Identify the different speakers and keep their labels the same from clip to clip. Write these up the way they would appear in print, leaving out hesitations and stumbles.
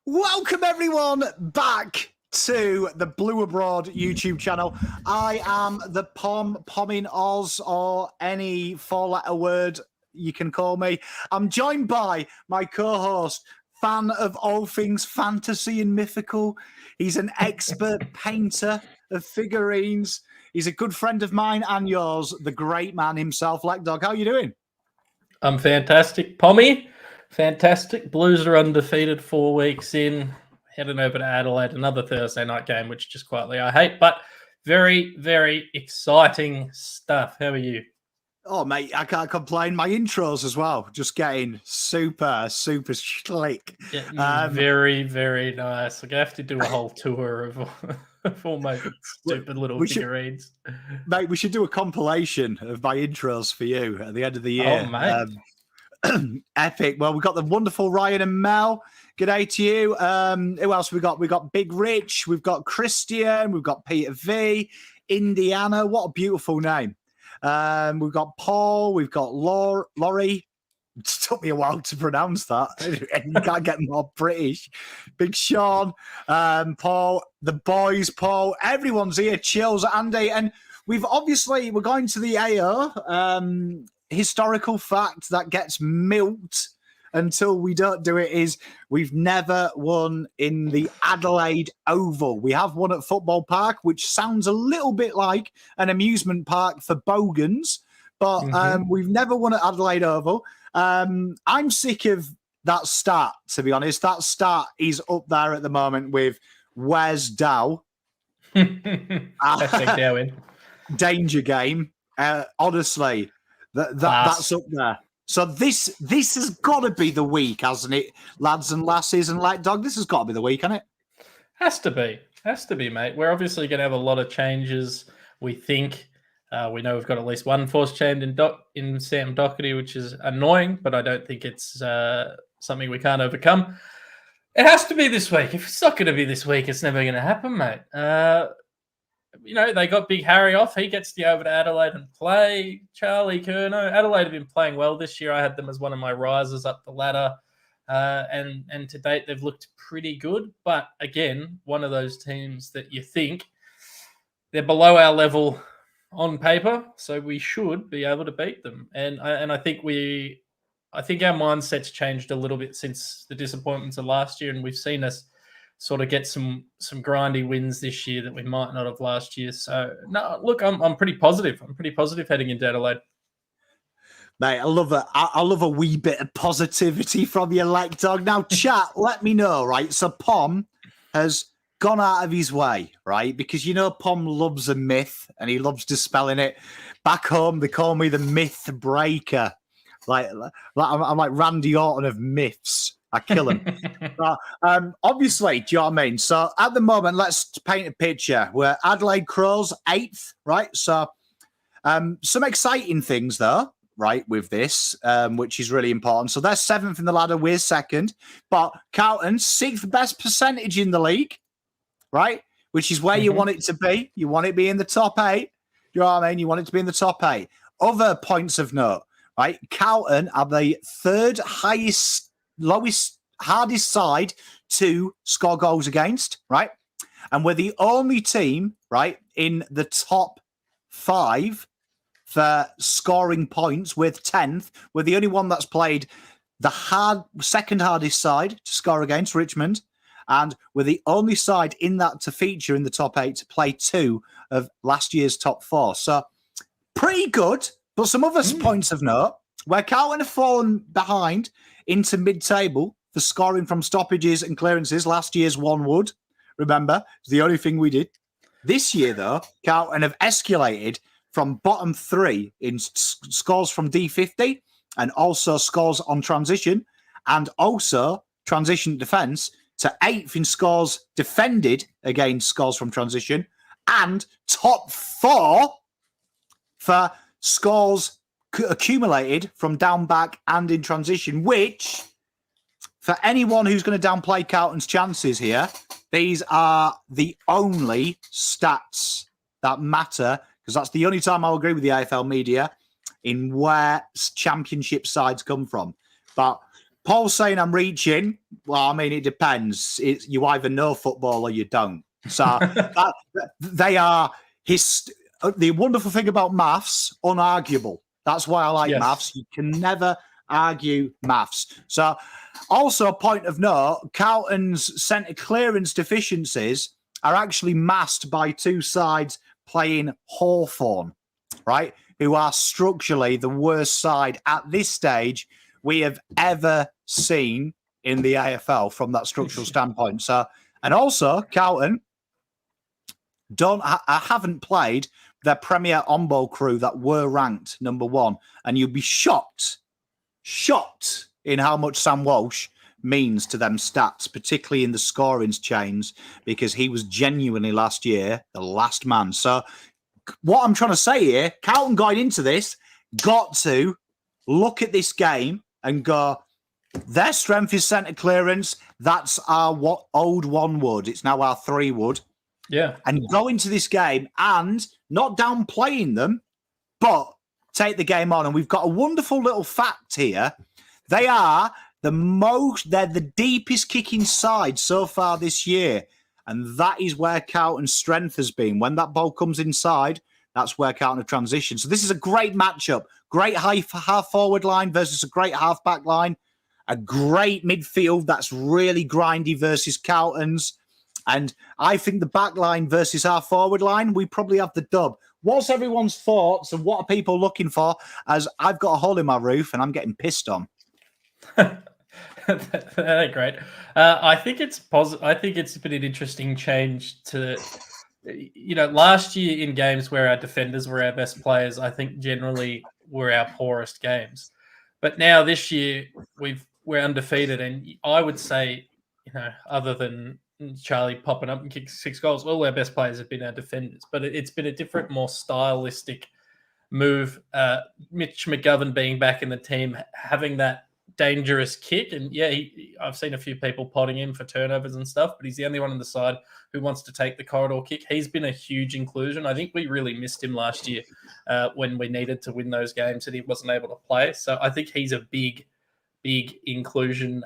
Speaker 1: Welcome everyone back to the Blue Abroad YouTube channel. I am the Pom in Oz, or any four-letter word you can call me. I'm joined by my co-host, fan of all things fantasy and mythical. He's an expert painter of figurines. He's a good friend of mine and yours, the great man himself, Dog. How are you doing?
Speaker 2: I'm fantastic, Pommy. Fantastic. Blues are undefeated 4 weeks in. Heading over to Adelaide, another Thursday night game, which just quietly I hate, but very, very exciting stuff. How are you?
Speaker 1: Oh, mate, I can't complain. My intros as well, just getting super slick.
Speaker 2: Very, very nice. Like, I have to do a whole tour of all my stupid little figurines.
Speaker 1: Mate, we should do a compilation of my intros for you at the end of the year.
Speaker 2: Oh, mate.
Speaker 1: Epic. Well, we've got the wonderful Ryan and Mel. Good day to you. Who else we got? We got Big Rich. We've got Christian. We've got Peter V. Indiana. What a beautiful name. We've got Paul. We've got Laurie. It took me a while to pronounce that. You can't get more British. Big Sean, Paul, the boys, Paul. Everyone's here. Chills, Andy, and we're going to the AO. Historical fact that gets milked until we don't do it is we've never won in the Adelaide Oval. We have won at Football Park, which sounds a little bit like an amusement park for bogans, but we've never won at Adelaide Oval. I'm sick of that stat, to be honest. That stat is up there at the moment with Where's Dow? Danger Game. Honestly, that's up there. So this has got to be the week, hasn't it, lads and lasses and Dog? This has got to be the week, hasn't it?
Speaker 2: Has to be, mate. We're obviously going to have a lot of changes. We think we know we've got at least one forced change in Sam Doherty, which is annoying, but I don't think it's something we can't overcome. It has to be this week. If it's not going to be this week, it's never going to happen, mate. They got Big Harry off. He gets to go over to Adelaide and play. Charlie Curnow. Adelaide have been playing well this year. I had them as one of my risers up the ladder. And to date, they've looked pretty good. But again, one of those teams that you think they're below our level on paper, so we should be able to beat them. And I think our mindset's changed a little bit since the disappointments of last year, and we've seen us sort of get some grindy wins this year that we might not have last year. So no, look, I'm pretty positive. I'm pretty positive heading into Adelaide.
Speaker 1: Mate, I love a wee bit of positivity from you, Dog. Now, chat, let me know, right? So Pom has gone out of his way, right? Because Pom loves a myth and he loves dispelling it. Back home, they call me the myth breaker. I'm like Randy Orton of myths. I kill him. Obviously, do you know what I mean? So at the moment, let's paint a picture. We're Adelaide Crows 8th, right? So some exciting things though, right, with this, which is really important. So they're 7th in the ladder, we're 2nd. But Carlton, 6th best percentage in the league, right? Which is where you want it to be. You want it to be in the top 8. You know what I mean? You want it to be in the top 8. Other points of note, right? Carlton are the 3rd hardest side to score goals against, right? And we're the only team, right, in the top 5 for scoring points with 10th. We're the only one that's played the second hardest side to score against, Richmond. And we're the only side in that to feature in the top 8 to play 2 of last year's top 4. So pretty good, but some other points of note, where Carlton have fallen behind into mid-table for scoring from stoppages and clearances. Last year's one would, remember, it's the only thing we did. This year, though, Carlton have escalated from bottom 3 in scores from D50 and also scores on transition and also transition defence to 8th in scores defended against scores from transition and top 4 for scores accumulated from down back and in transition, which for anyone who's going to downplay Carlton's chances here, these are the only stats that matter, because that's the only time I'll agree with the AFL media in where championship sides come from. But Paul's saying I'm reaching. Well, I mean, it depends. You either know football or you don't. So they are the wonderful thing about maths, unarguable. That's why I like maths. You can never argue maths. So also a point of note, Carlton's centre clearance deficiencies are actually masked by two sides playing Hawthorn, right? Who are structurally the worst side at this stage we have ever seen in the AFL from that structural standpoint. So, and also Carlton haven't played their premier on-ball crew that were ranked number one, and you'd be shocked in how much Sam Walsh means to them stats, particularly in the scorings chains, because he was genuinely last year the last man. So what I'm trying to say here, Carlton going into this got to look at this game and go, their strength is centre clearance. That's our old 1 wood. It's now our 3 wood.
Speaker 2: Yeah.
Speaker 1: And go into this game and not downplaying them, but take the game on. And we've got a wonderful little fact here. They're the deepest kicking side so far this year. And that is where Carlton's strength has been. When that ball comes inside, that's where Carlton have transitioned. So this is a great matchup. Great half forward line versus a great half back line. A great midfield that's really grindy versus Carlton's. And I think the back line versus our forward line, we probably have the dub. What's everyone's thoughts and what are people looking for? As I've got a hole in my roof and I'm getting pissed on.
Speaker 2: Great. I think it's positive. I think it's been an interesting change to, last year in games where our defenders were our best players, I think generally were our poorest games. But now this year we're undefeated, and I would say, other than Charlie popping up and kicking 6 goals, all our best players have been our defenders. But it's been a different, more stylistic move. Mitch McGovern being back in the team, having that dangerous kick, and I've seen a few people potting him for turnovers and stuff, but he's the only one on the side who wants to take the corridor kick. He's been a huge inclusion. I think we really missed him last year when we needed to win those games and he wasn't able to play. So I think he's a big inclusion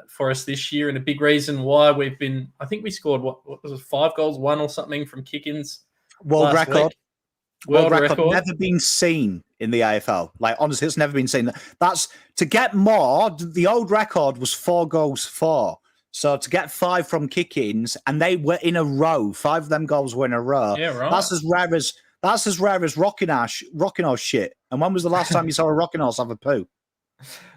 Speaker 2: for us this year, and a big reason why I think we scored what was it, 5 goals, 1 or something from kick-ins.
Speaker 1: World record.
Speaker 2: World record.
Speaker 1: Never been seen in the AFL. Like, honestly, it's never been seen. That's to get more. The old record was 4 goals, 4. So to get 5 from kick-ins, and they were in a row. 5 of them goals were in a row.
Speaker 2: Yeah, right.
Speaker 1: That's as rare as rocking horse shit. And when was the last time you saw a rocking horse have a poo?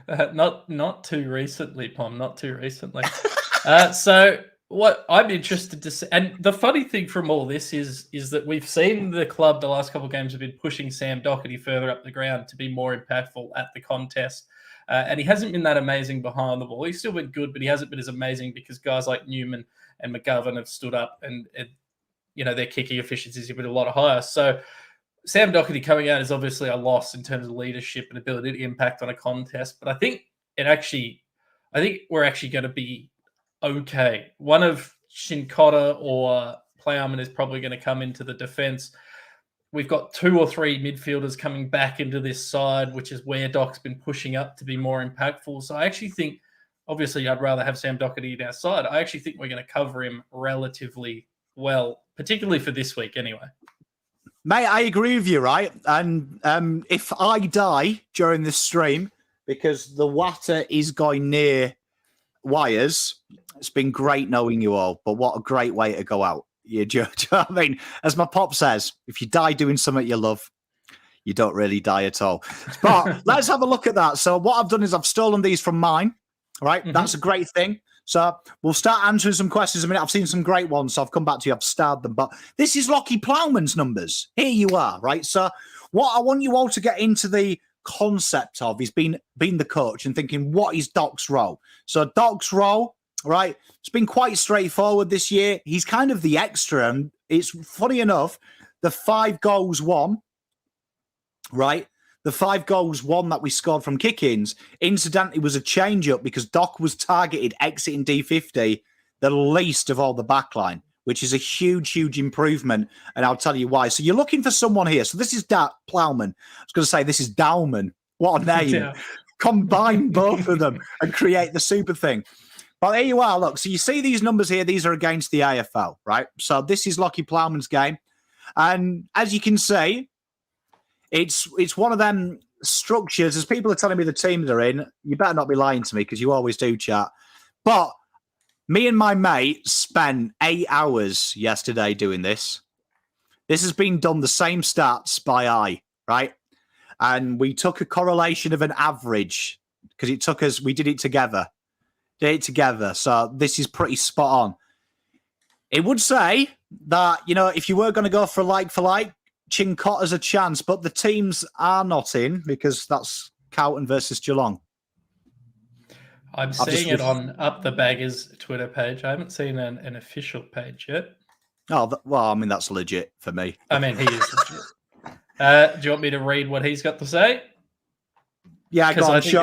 Speaker 2: Not too recently, Pom. Not too recently. So what I'm interested to see, and the funny thing from all this is that we've seen the club the last couple of games have been pushing Sam Doherty further up the ground to be more impactful at the contest. And he hasn't been that amazing behind the ball. He's still been good, but he hasn't been as amazing because guys like Newman and McGovern have stood up and their kicking efficiencies have been a lot higher. So Sam Doherty coming out is obviously a loss in terms of leadership and ability to impact on a contest. But I think we're actually going to be okay. One of Shinkoda or Plowman is probably going to come into the defense. We've got 2 or 3 midfielders coming back into this side, which is where Doc's been pushing up to be more impactful. So I actually think, obviously, I'd rather have Sam Doherty in our side. I actually think we're going to cover him relatively well, particularly for this week anyway.
Speaker 1: Mate, I agree with you, right? And if I die during this stream because the water is going near wires, it's been great knowing you all, but what a great way to go out. Do you know what I mean? As my pop says, if you die doing something you love, you don't really die at all. But let's have a look at that. So what I've done is I've stolen these from mine, right? Mm-hmm. That's a great thing. So we'll start answering some questions in a minute. I've seen some great ones, so I've come back to you. I've starred them. But this is Lockie Plowman's numbers. Here you are, right? So what I want you all to get into the concept of is being the coach and thinking, what is Doc's role? So Doc's role, right, it's been quite straightforward this year. He's kind of the extra. And it's funny enough, the 5 goals won, right? The 5 goals won that we scored from kick-ins, incidentally, was a change-up because Doc was targeted exiting D50 the least of all the backline, which is a huge, huge improvement, and I'll tell you why. So you're looking for someone here. So this is Plowman. I was going to say this is Dowman. What a name. Yeah. combine both of them and create the super thing. But there you are. Look, so you see these numbers here. These are against the AFL, right? So this is Lockie Plowman's game. And as you can see, it's one of them structures. As people are telling me the team they're in, you better not be lying to me because you always do, chat. But me and my mate spent 8 hours yesterday doing this. This has been done the same stats by eye, right? And we took a correlation of an average because it took us, we did it together. So this is pretty spot on. It would say that, you know, if you were going to go for like, Chincotta's a chance, but the teams are not in because that's Carlton versus Geelong.
Speaker 2: I'm seeing it on Up the Baggers Twitter page. I haven't seen an official page yet.
Speaker 1: Oh, well, I mean, that's legit for me.
Speaker 2: I mean, he is legit. Do you want me to read what he's got to say?
Speaker 1: Yeah,
Speaker 2: because I think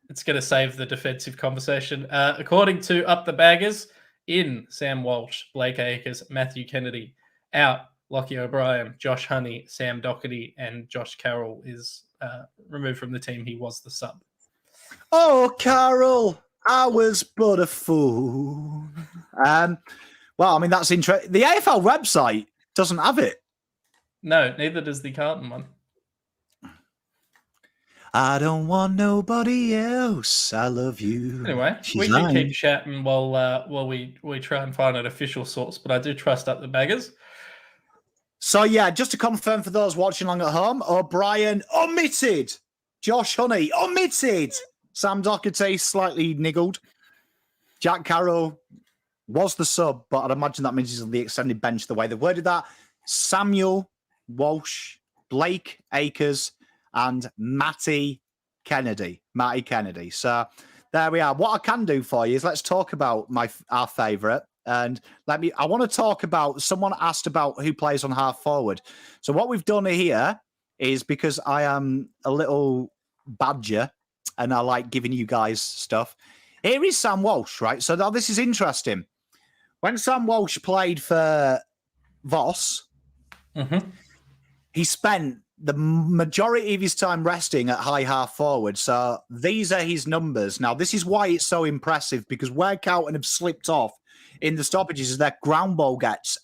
Speaker 2: it's going to save the defensive conversation. According to Up the Baggers, in Sam Walsh, Blake Acres, Matthew Kennedy, out Lockie O'Brien, Josh Honey, Sam Doherty, and Josh Carroll is removed from the team. He was the sub.
Speaker 1: Oh, Carroll, I was but a fool. Well, I mean, that's interesting. The AFL website doesn't have it.
Speaker 2: No, neither does the Carlton one.
Speaker 1: I don't want nobody else. I love you.
Speaker 2: Anyway, we can keep chatting while we try and find an official source, but I do trust Up the Baggers.
Speaker 1: So, yeah, just to confirm for those watching along at home, O'Brien omitted. Josh Honey omitted. Sam Doherty slightly niggled. Jack Carroll was the sub, but I'd imagine that means he's on the extended bench the way they worded that. Samuel Walsh, Blake Acres, and Matty Kennedy. So there we are. What I can do for you is let's talk about our favourite. And I want to talk about, someone asked about who plays on half forward. So what we've done here is, because I am a little badger and I like giving you guys stuff, here is Sam Walsh, right? So now this is interesting. When Sam Walsh played for Voss, he spent the majority of his time resting at high half forward. So these are his numbers. Now, this is why it's so impressive, because where Carlton have slipped off in the stoppages is their ground ball gets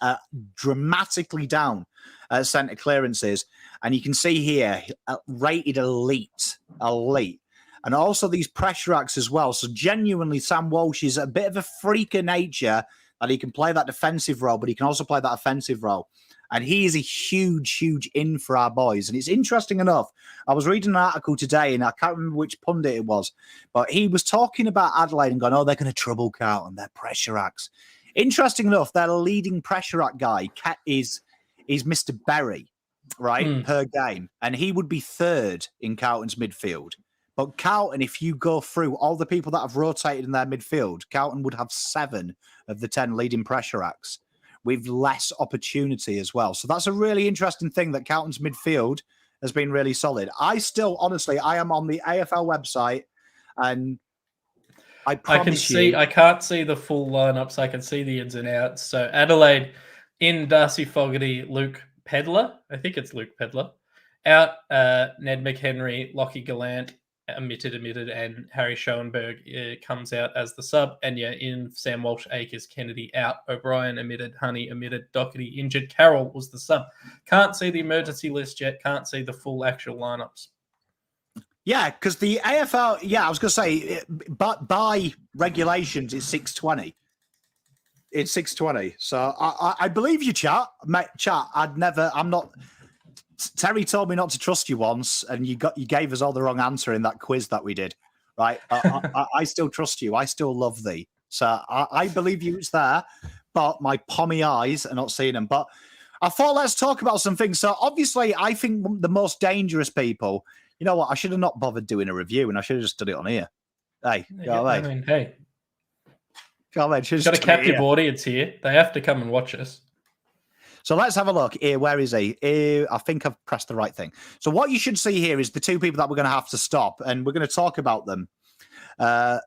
Speaker 1: dramatically down at centre clearances. And you can see here, rated elite. And also these pressure acts as well. So genuinely, Sam Walsh is a bit of a freak of nature, that he can play that defensive role, but he can also play that offensive role. And he is a huge in for our boys. And it's interesting enough, I was reading an article today, and I can't remember which pundit it was, but he was talking about Adelaide and going, oh, they're going to trouble Carlton, their pressure acts. Interesting enough, their leading pressure act guy is Mr. Berry, right, per game. And he would be third in Carlton's midfield. But Carlton, if you go through all the people that have rotated in their midfield, Carlton would have 7 of the 10 leading pressure acts, with less opportunity as well. So that's a really interesting thing, that Carlton's midfield has been really solid. I still, honestly, I am on the AFL website, and I promise
Speaker 2: I can't see the full lineups. I can see the ins and outs. So Adelaide in Darcy Fogarty, Luke Pedler. I think it's Luke Pedler. Out Ned McHenry, Lockie Gallant, omitted, and Harry Schoenberg comes out as the sub. And yeah, in Sam Walsh, Acres, Kennedy out, O'Brien omitted, Honey omitted, Doherty injured, Carroll was the sub. Can't see the emergency list yet. Can't see the full actual lineups.
Speaker 1: Yeah, because the AFL, I was going to say, but by regulations, it's 6:20. It's 6:20. So I believe you, chat. Mate, chat, I'm not. Terry told me not to trust you once, and you gave us all the wrong answer in that quiz that we did, right? I still trust you. I still love thee. So I believe you, it's there, but my pommy eyes are not seeing them. But I thought, let's talk about some things. So obviously, I think the most dangerous people, you know what? I should have not bothered doing a review, and I should have just done it on here. Hey, go away.
Speaker 2: I mean, hey.
Speaker 1: Go away.
Speaker 2: Got a captive audience here. They have to come and watch us.
Speaker 1: So let's have a look here. Where is he? I think I've pressed the right thing. So what you should see here is the 2 people that we're going to have to stop, and we're going to talk about them, I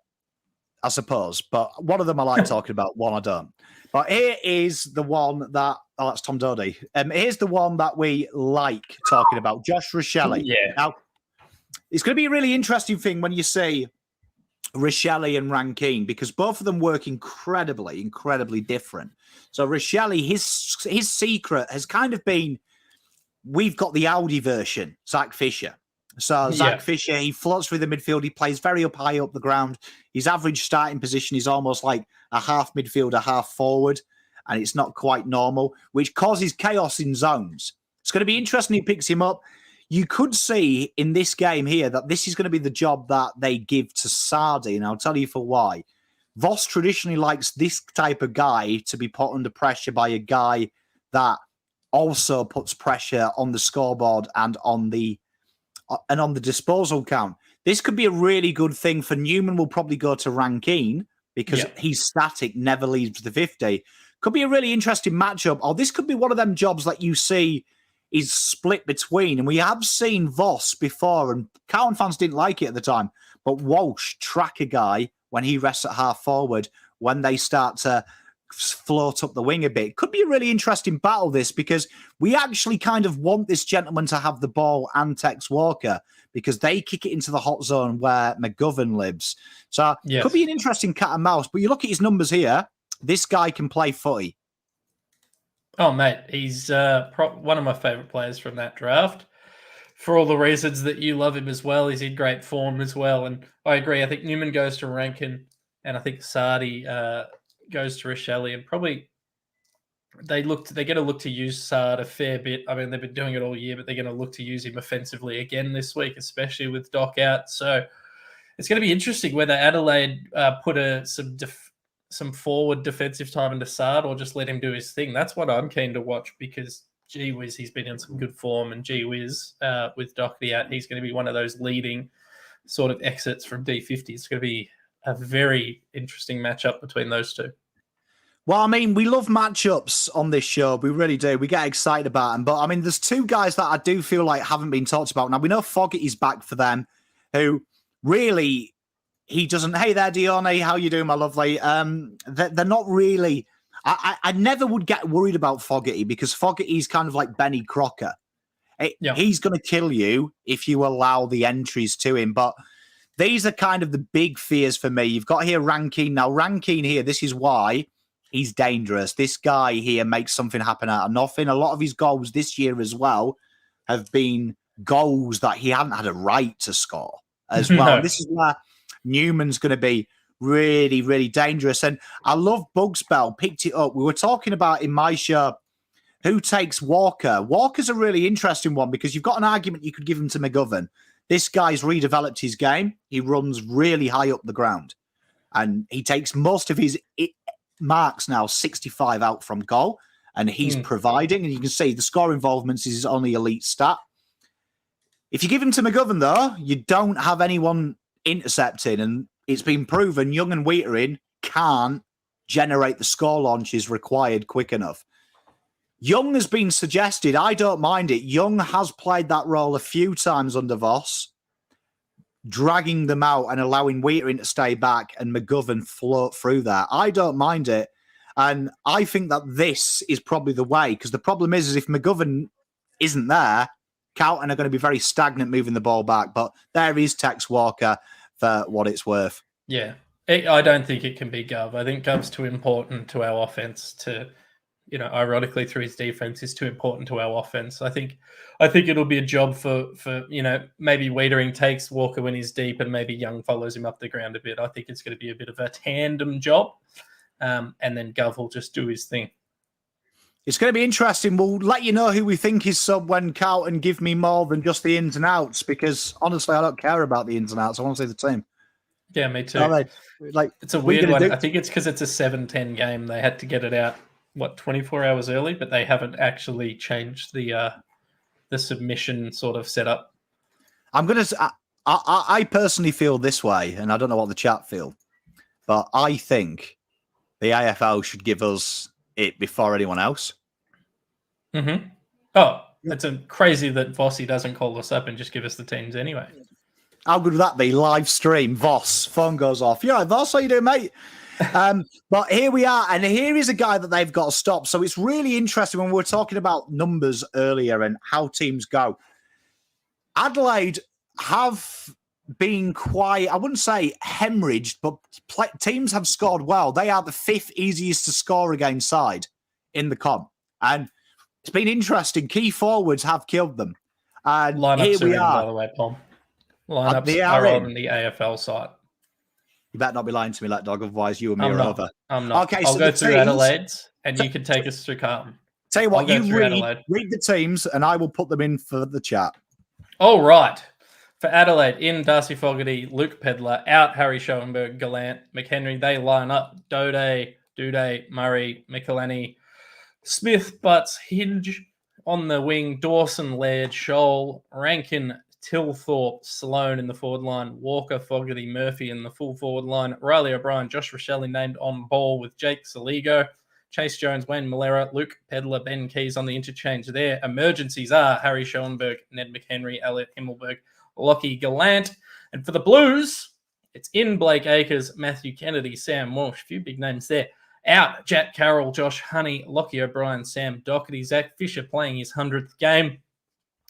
Speaker 1: suppose. But one of them I like talking about, one I don't. But here is the one that, that's Tom Doherty. Here's the one that we like talking about, Josh Rochelle.
Speaker 2: Yeah.
Speaker 1: Now, It's going to be a really interesting thing when you see Rochelle and Rankine, because both of them work incredibly different. So Rochelle, his secret has kind of been, we've got the Audi version, Zach Fisher. So Zach Fisher, he floats through the midfield. He plays very high up the ground. His average starting position is almost like a half midfielder, half forward, and it's not quite normal, which causes chaos in zones. It's going to be interesting. He picks him up. You could see in this game here that this is going to be the job that they give to Sardi, and I'll tell you for why. Voss traditionally likes this type of guy to be put under pressure by a guy that also puts pressure on the scoreboard and on the disposal count. This could be a really good thing for Newman. Will probably go to Rankine because he's static, never leaves the 50. Could be a really interesting matchup, or this could be one of them jobs that you see is split between. And we have seen Voss before, and Carlton fans didn't like it at the time, but Walsh track a guy when he rests at half forward when they start to float up the wing a bit. Could be a really interesting battle, this, because we actually kind of want this gentleman to have the ball and Tex Walker, because they kick it into the hot zone where McGovern lives. So could be an interesting cat and mouse. But you look at his numbers here, this guy can play footy.
Speaker 2: Oh, mate, he's one of my favourite players from that draft. For all the reasons that you love him as well, he's in great form as well. And I agree. I think Newman goes to Rankin, and I think Sardi goes to Rochelle. And probably they're going to look to use Sard a fair bit. I mean, they've been doing it all year, but they're going to look to use him offensively again this week, especially with Doc out. So it's going to be interesting whether Adelaide put some forward defensive time into Sard or just let him do his thing. That's what I'm keen to watch, because gee whiz, he's been in some good form, and gee whiz, with Doherty out, he's going to be one of those leading sort of exits from D50. It's going to be a very interesting matchup between those two.
Speaker 1: Well, I mean, we love matchups on this show. We really do. We get excited about them. But, I mean, there's two guys that I do feel like haven't been talked about. Now, we know Fogarty's back for them, who really, he doesn't, hey there, Dione, how you doing, my lovely? They're not really, I never would get worried about Fogarty, because Fogarty's kind of like Benny Crocker. He's going to kill you if you allow the entries to him. But these are kind of the big fears for me. You've got here Rankine. Now, Rankine here, this is why he's dangerous. This guy here makes something happen out of nothing. A lot of his goals this year as well have been goals that he hadn't had a right to score as well. No. This is where Newman's going to be really, really dangerous. And I love Bugspell picked it up. We were talking about in my show who takes Walker. Walker's a really interesting one, because you've got an argument you could give him to McGovern. This guy's redeveloped his game. He runs really high up the ground, and he takes most of his marks now, 65 out from goal, and he's providing. And you can see the score involvements is his only elite stat. If you give him to McGovern, though, you don't have anyone intercepting, and it's been proven Young and Wheatering can't generate the score launches required quick enough. Young has been suggested. I don't mind it. Young has played that role a few times under Voss, dragging them out and allowing Wheatering to stay back and McGovern float through that. I don't mind it. And I think that this is probably the way, because the problem is if McGovern isn't there, Carlton are going to be very stagnant moving the ball back. But there is Tex Walker for what it's worth.
Speaker 2: Yeah. I don't think it can be Gov. I think Gov's too important to our offense to, ironically through his defense is too important to our offense. I think it'll be a job for maybe Wiedering takes Walker when he's deep, and maybe Young follows him up the ground a bit. I think it's going to be a bit of a tandem job, and then Gov will just do his thing.
Speaker 1: It's going to be interesting. We'll let you know who we think is sub when Carlton give me more than just the ins and outs, because honestly, I don't care about the ins and outs. I want to see the team.
Speaker 2: Yeah, me too.
Speaker 1: It's
Speaker 2: a weird one. I think it's because it's a 7-10 game. They had to get it out 24 hours early, but they haven't actually changed the submission sort of setup.
Speaker 1: I personally feel this way, and I don't know what the chat feel, but I think the AFL should give us it before anyone else.
Speaker 2: Mm-hmm. Oh, it's crazy that Vossi doesn't call us up and just give us the teams anyway.
Speaker 1: How good would that be? Live stream, Voss, phone goes off. Yeah, Voss, how you doing, mate? But here we are, and here is a guy that they've got to stop. So it's really interesting when we were talking about numbers earlier and how teams go. Adelaide have been quite, I wouldn't say hemorrhaged, but teams have scored well. They are the 5th easiest to score against side in the comp. And it's been interesting. Key forwards have killed them. And
Speaker 2: Lineups
Speaker 1: here we
Speaker 2: in,
Speaker 1: are.
Speaker 2: by the way, Pom. Lineups
Speaker 1: They
Speaker 2: are
Speaker 1: in.
Speaker 2: on the AFL site.
Speaker 1: You better not be lying to me, like dog, otherwise you and me
Speaker 2: I'm
Speaker 1: are
Speaker 2: not.
Speaker 1: over.
Speaker 2: I'm not.
Speaker 1: Okay,
Speaker 2: I'll
Speaker 1: so
Speaker 2: go
Speaker 1: the
Speaker 2: through
Speaker 1: teams,
Speaker 2: Adelaide's, and you can take us through Carlton.
Speaker 1: Tell you what, you
Speaker 2: Adelaide.
Speaker 1: read the teams, and I will put them in for the chat.
Speaker 2: All right. For Adelaide, in Darcy Fogarty, Luke Pedlar, out Harry Schoenberg, Gallant, McHenry. They line up Dode, Murray, Michelani, Smith, Butts, Hinge on the wing, Dawson, Laird, Scholl, Rankin, Tilthorpe, Sloan in the forward line, Walker, Fogarty, Murphy in the full forward line, Riley O'Brien, Josh Rochelle named on ball with Jake Saligo, Chase Jones, Wayne Malera, Luke Pedlar, Ben Keys on the interchange there. Emergencies are Harry Schoenberg, Ned McHenry, Elliot Himmelberg, Lockie Gallant. And for the Blues, it's in Blake Acres, Matthew Kennedy, Sam Walsh. A few big names there. Out, Jack Carroll, Josh Honey, Lockie O'Brien, Sam Doherty, Zach Fisher playing his 100th game.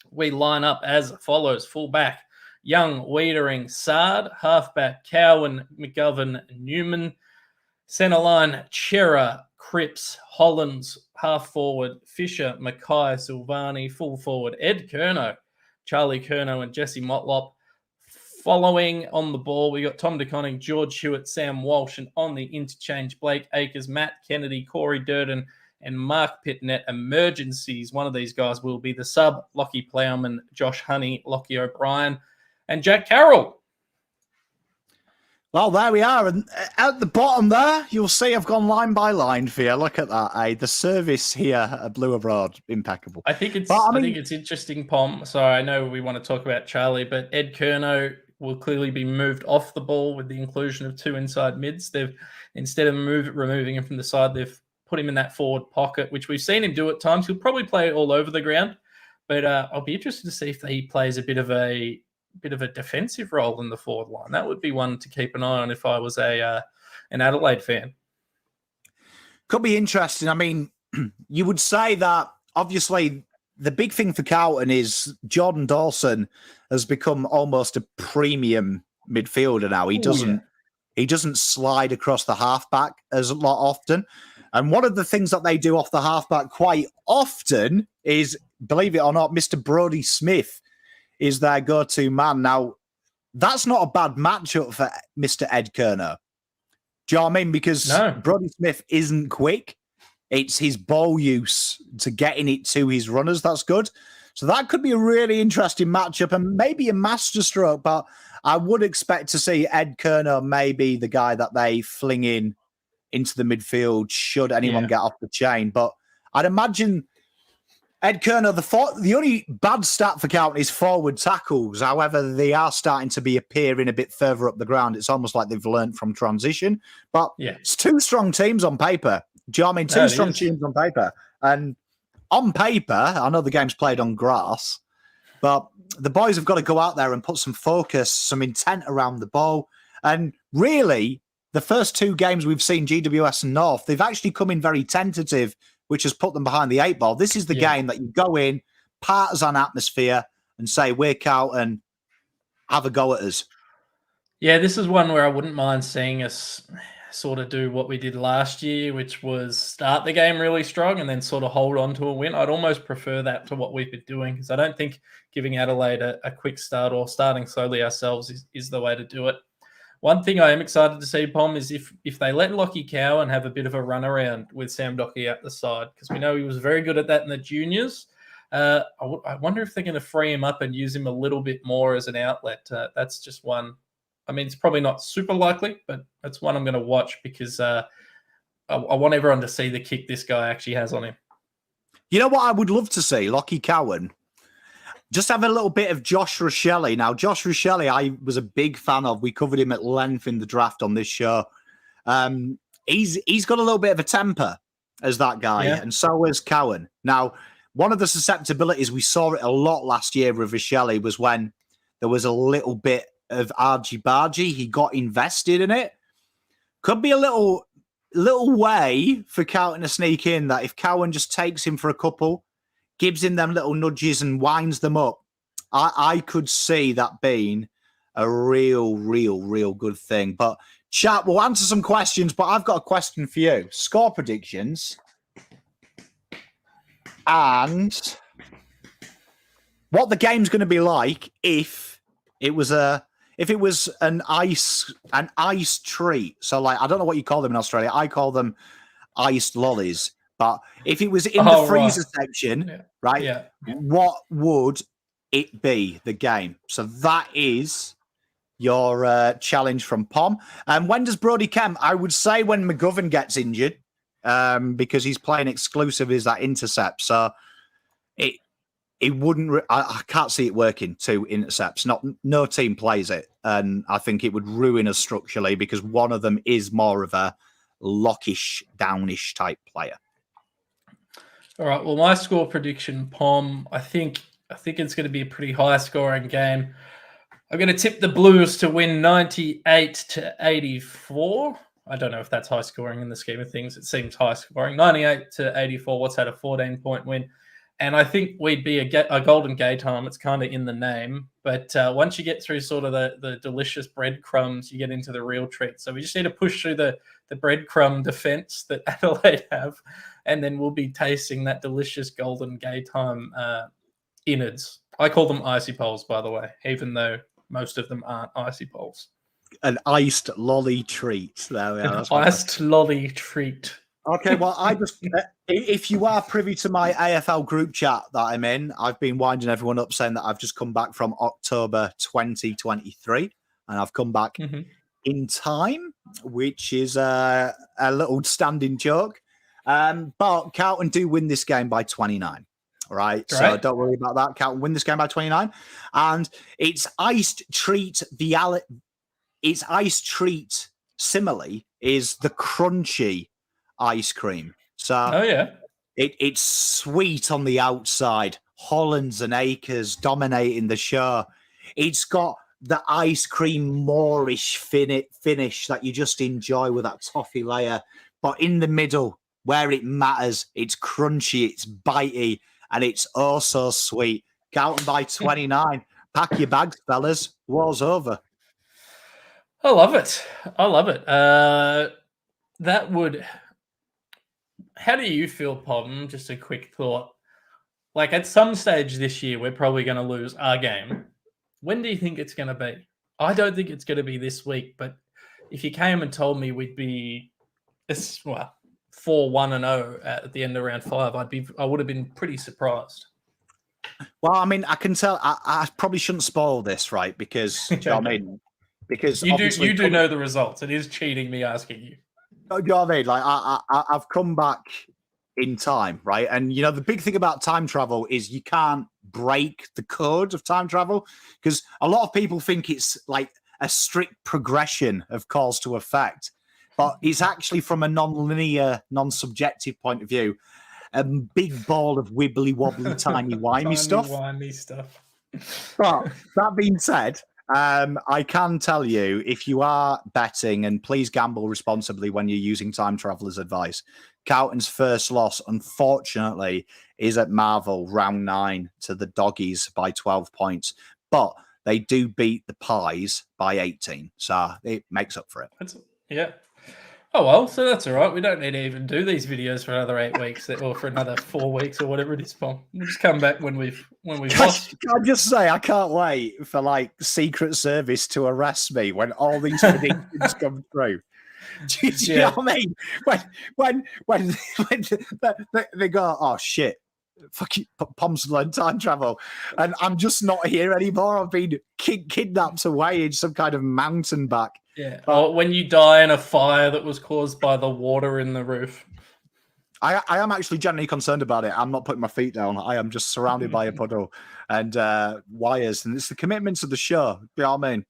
Speaker 2: We line up as follows. Fullback, Young, Wiedering, Sard. Halfback, Cowan, McGovern, Newman. Centre line, Chera, Cripps, Hollands. Half forward, Fisher, Mackay, Silvani. Full forward, Ed Curnow, Charlie Curnow, and Jesse Motlop. Following on the ball, we got Tom DeConning, George Hewitt, Sam Walsh, and on the interchange, Blake Acres, Matt Kennedy, Corey Durden, and Mark Pitnet. Emergencies. One of these guys will be the sub, Lockie Plowman, Josh Honey, Lockie O'Brien, and Jack Carroll.
Speaker 1: Well, there we are. And at the bottom there, you'll see I've gone line by line for you. Look at that. Eh? The service here at Blue Abroad, impeccable.
Speaker 2: I think it's interesting, Pom. So I know we want to talk about Charlie, but Ed Curnow will clearly be moved off the ball with the inclusion of 2 inside mids. They've, instead of removing him from the side, they've put him in that forward pocket, which we've seen him do at times. He'll probably play all over the ground, but I'll be interested to see if he plays a bit of a defensive role in the forward line. That would be one to keep an eye on if I was an Adelaide fan.
Speaker 1: Could be interesting. I mean, you would say that obviously the big thing for Carlton is Jordan Dawson has become almost a premium midfielder now. He doesn't slide across the halfback as a lot often. And one of the things that they do off the halfback quite often is, believe it or not, Mr. Brodie Smith is their go-to man. Now, that's not a bad matchup for Mr. Ed Curnow. Do you know what I mean? Because Brodie Smith isn't quick. It's his ball use to getting it to his runners that's good. So that could be a really interesting matchup and maybe a masterstroke, but I would expect to see Ed Curnow maybe the guy that they fling into the midfield should anyone get off the chain. But I'd imagine Ed Curnow, the only bad stat for Carlton is forward tackles. However, they are starting to be appearing a bit further up the ground. It's almost like they've learned from transition. But it's 2 strong teams on paper. Do you know what I mean? 2 strong teams on paper. And on paper, I know the game's played on grass, but the boys have got to go out there and put some focus, some intent around the ball. And really, the first 2 games we've seen GWS and North, they've actually come in very tentative, which has put them behind the 8 ball. This is the game that you go in, partisan atmosphere, and say, we're Carlton, have a go at us.
Speaker 2: Yeah, this is one where I wouldn't mind seeing us sort of do what we did last year, which was start the game really strong and then sort of hold on to a win. I'd almost prefer that to what we've been doing, because I don't think giving Adelaide a quick start or starting slowly ourselves is the way to do it. One thing I am excited to see, Pom, is if they let Lockie Cowan have a bit of a run around with Sam Doherty at the side, because we know he was very good at that in the juniors. I wonder if they're going to free him up and use him a little bit more as an outlet. That's just one. I mean, it's probably not super likely, but that's one I'm going to watch because I want everyone to see the kick this guy actually has on him.
Speaker 1: You know what I would love to see? Lockie Cowan. Just have a little bit of Josh Rochelle. Now, Josh Rochelle, I was a big fan of. We covered him at length in the draft on this show. He's got a little bit of a temper as that guy, and so is Cowan. Now, one of the susceptibilities, we saw it a lot last year with Rochelle, was when there was a little bit of argy-bargy. He got invested in it. Could be a little way for Carlton to sneak in that if Cowan just takes him for a couple, gives him them little nudges and winds them up, I could see that being a real good thing. But chat, we'll answer some questions, but I've got a question for you. Score predictions and what the game's going to be like if it was an ice treat. So like I don't know what you call them in Australia. I call them iced lollies. But if it was in the freezer section, right?
Speaker 2: Yeah.
Speaker 1: What would it be? The game. So that is your challenge from Pom. And when does Brodie Kemp? I would say when McGovern gets injured, because he's playing exclusive is that intercept. So it wouldn't. I can't see it working 2 intercepts. No team plays it, and I think it would ruin us structurally because one of them is more of a lockish, downish type player.
Speaker 2: All right. Well, my score prediction, Pom. I think it's going to be a pretty high scoring game. I'm going to tip the Blues to win 98-84. I don't know if that's high scoring in the scheme of things. It seems high scoring. 98-84. What's that? A 14-point win. And I think we'd be a golden gay time. It's kind of in the name. But once you get through sort of the delicious breadcrumbs, you get into the real treat. So we just need to push through the breadcrumb defense that Adelaide have. And then we'll be tasting that delicious golden gay time innards. I call them icy poles, by the way, even though most of them aren't icy poles.
Speaker 1: An iced lolly treat. There we are.
Speaker 2: An iced lolly treat.
Speaker 1: Okay, well, if you are privy to my AFL group chat that I'm in, I've been winding everyone up saying that I've just come back from October 2023 and I've come back in time, which is a little standing joke. But Carlton do win this game by 29. Right. So don't worry about that. Carlton win this game by 29. And it's iced treat. Its iced treat simile is the crunchy ice cream. So it's sweet on the outside, Hollands and Acres dominating the show. It's got the ice cream moorish finish that you just enjoy with that toffee layer. But in the middle, where it matters, it's crunchy, it's bitey, and it's oh so sweet. Carlton by 29. Pack your bags, fellas. War's over.
Speaker 2: I love it. How do you feel, Pom? Just a quick thought. Like at some stage this year, we're probably going to lose our game. When do you think it's going to be? I don't think it's going to be this week, but if you came and told me we'd be 4-1-0 at the end of round 5, I would have been pretty surprised.
Speaker 1: Well, I mean, I can tell. I probably shouldn't spoil this, right? Because you know what I mean. Because
Speaker 2: you do know the results. It is cheating me asking you.
Speaker 1: You know what I mean? Like I've come back in time, right? And you know the big thing about time travel is you can't break the code of time travel because a lot of people think it's like a strict progression of cause to effect, but it's actually from a non-linear, non-subjective point of view, a big ball of wibbly wobbly, tiny wimey stuff. But that being said. I can tell you, if you are betting, and please gamble responsibly when you're using time travelers' advice, Carlton's first loss, unfortunately, is at Marvel, round 9 to the Doggies by 12 points. But they do beat the Pies by 18, so it makes up for it.
Speaker 2: Yeah. Oh, well, so that's all right. We don't need to even do these videos for another 8 weeks or for another 4 weeks or whatever it is, Pom. We'll just come back when we've lost.
Speaker 1: Can I just say, I can't wait for like Secret Service to arrest me when all these predictions come through. Do you know what I mean? When they go, oh shit, fucking Pom's learned time travel, and I'm just not here anymore. I've been kidnapped away in some kind of mountain back.
Speaker 2: Yeah. Or when you die in a fire that was caused by the water in the roof.
Speaker 1: I am actually genuinely concerned about it. I'm not putting my feet down. I am just surrounded by a puddle and wires. And it's the commitments of the show. You know what I mean?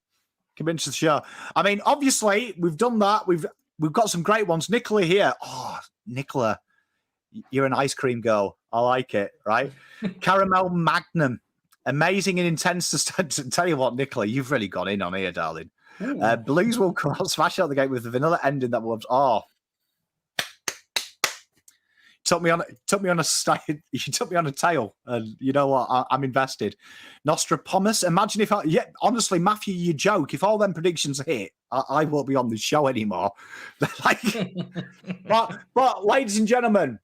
Speaker 1: Commitments of the show. I mean, obviously, we've done that. We've got some great ones. Nicola here. Oh, Nicola, you're an ice cream girl. I like it, right? Caramel Magnum. Amazing and intense to tell you what, Nicola, you've really gone in on here, darling. Blues will smash out the gate with the vanilla ending that will. took me on you took me on a tail, and you know what? I'm invested. Nostradamus. Imagine if honestly, Matthew, you joke. If all them predictions hit, I won't be on the show anymore. but ladies and gentlemen,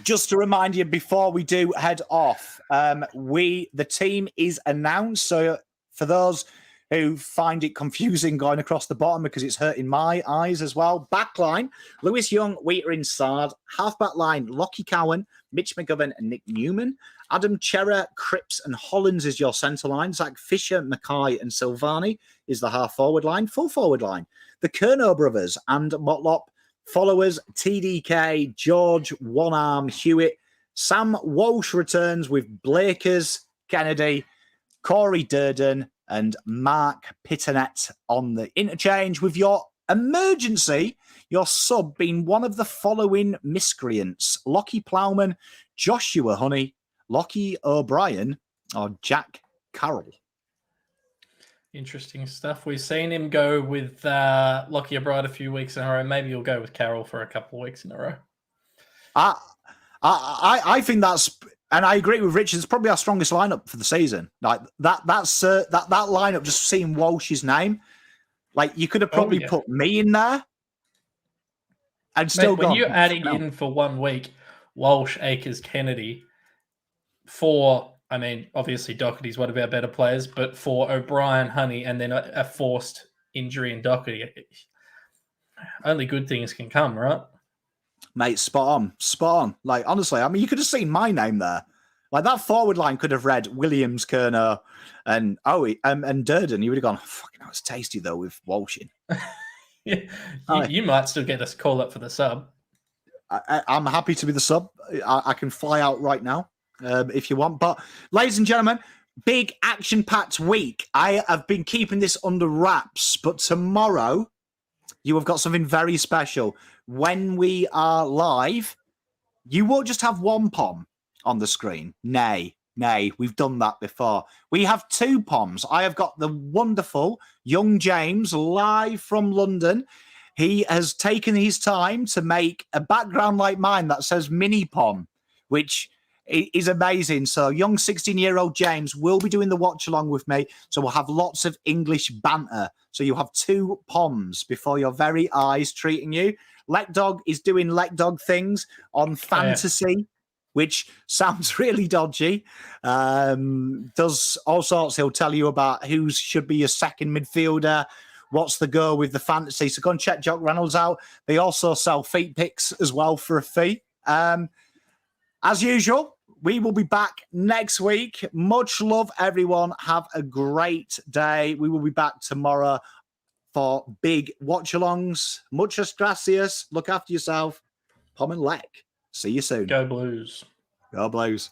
Speaker 1: just to remind you before we do head off, the team is announced. So for those who find it confusing going across the bottom because it's hurting my eyes as well. Backline, Lewis Young, Wheater Insard. Halfback line, Lockie Cowan, Mitch McGovern and Nick Newman. Adam Chera, Cripps and Hollins is your centre line. Zach Fisher, Mackay and Silvani is the half-forward line. Full forward line, the Kerno brothers and Motlop. Followers, TDK, George, One Arm, Hewitt. Sam Walsh returns with Blakers, Kennedy, Corey Durden, and Mark Pitternet on the interchange, with your emergency, your sub being one of the following miscreants: Lockie Plowman, Joshua Honey, Lockie O'Brien, or Jack Carroll.
Speaker 2: Interesting stuff. We've seen him go with Lockie O'Brien a few weeks in a row. Maybe he'll go with Carroll for a couple of weeks in a row.
Speaker 1: I think that's, and I agree with Richard. It's probably our strongest lineup for the season. Like that lineup. Just seeing Walsh's name, like you could have probably put me in there, and still
Speaker 2: when you're adding in for 1 week, Walsh, Akers, Kennedy for. I mean, obviously Doherty's one of our better players, but for O'Brien, Honey, and then a forced injury in Doherty, only good things can come, right?
Speaker 1: Mate, spot on. Like, honestly, I mean, you could have seen my name there. Like, that forward line could have read Williams, Kerner, and Durden. You would have gone, fucking hell, it's tasty, though, with Walsh in.
Speaker 2: You might still get us call up for the sub.
Speaker 1: I'm happy to be the sub. I can fly out right now. If you want. But ladies and gentlemen, big action-packed week. I have been keeping this under wraps, but tomorrow you have got something very special. When we are live, you won't just have one POM on the screen. Nay, we've done that before. We have 2 POMs. I have got the wonderful young James live from London. He has taken his time to make a background like mine that says mini POM, which is amazing. So young 16-year-old James will be doing the watch along with me. So we'll have lots of English banter. So you'll have 2 POMs before your very eyes treating you. Lekdog is doing Lekdog things on fantasy, which sounds really dodgy. Does all sorts. He'll tell you about who should be your second midfielder, what's the go with the fantasy. So go and check Jock Reynolds out. They also sell feet picks as well for a fee. As usual, we will be back next week. Much love, everyone. Have a great day. We will be back tomorrow for big watch-alongs. Muchas gracias. Look after yourself. Pom and Lek. See you soon.
Speaker 2: Go Blues.
Speaker 1: Go Blues.